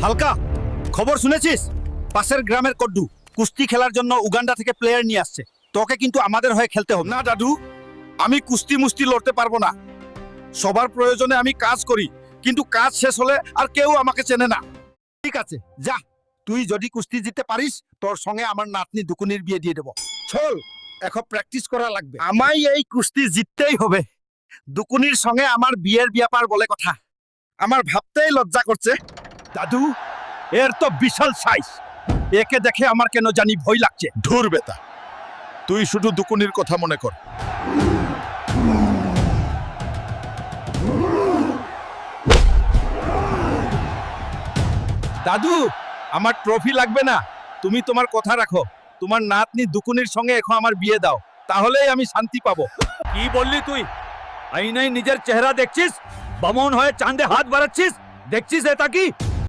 হালকা খবর শুনেছিস? পাশের গ্রামের কড্ডু কুস্তি খেলার জন্য উগান্ডা থেকে প্লেয়ার নিয়ে আসছে। তোকে কিন্তু আমাদের হয়ে খেলতে হবে। না দাদু, আমি কুস্তি মুস্তি লড়তে পারবো না। সবার প্রয়োজনে আমি কাজ করি, কিন্তু কাজ শেষ হলে আর কেউ আমাকে চেনে না। ঠিক আছে, যা। তুই যদি কুস্তি জিততে পারিস, তোর সঙ্গে আমার নাতনি দুকুনির বিয়ে দিয়ে দেব। চল, এখন প্র্যাকটিস করা লাগবে। আমায় এই কুস্তি জিততেই হবে। দুকুনির সঙ্গে আমার বিয়ের ব্যাপার বলে কথা। আমার ভাবতেই লজ্জা করছে। দাদু, এর তো বিশাল সাইজ। একে দেখে আমার কেন জানি ভয় লাগছে। ধুর বেটা, তুই শুধু দুকুনির কথা মনে কর। দাদু, আমার ট্রফি লাগবে না। তুমি তোমার কথা রাখো। তোমার নাতনি দুকুনির সঙ্গে এখন আমার বিয়ে দাও, তাহলেই আমি শান্তি পাবো। কি বললি তুই? আইনাই নিজের চেহারা দেখছিস? বামন হয়ে চাঁদে হাত বাড়াচ্ছিস? দেখছিস এটা কি?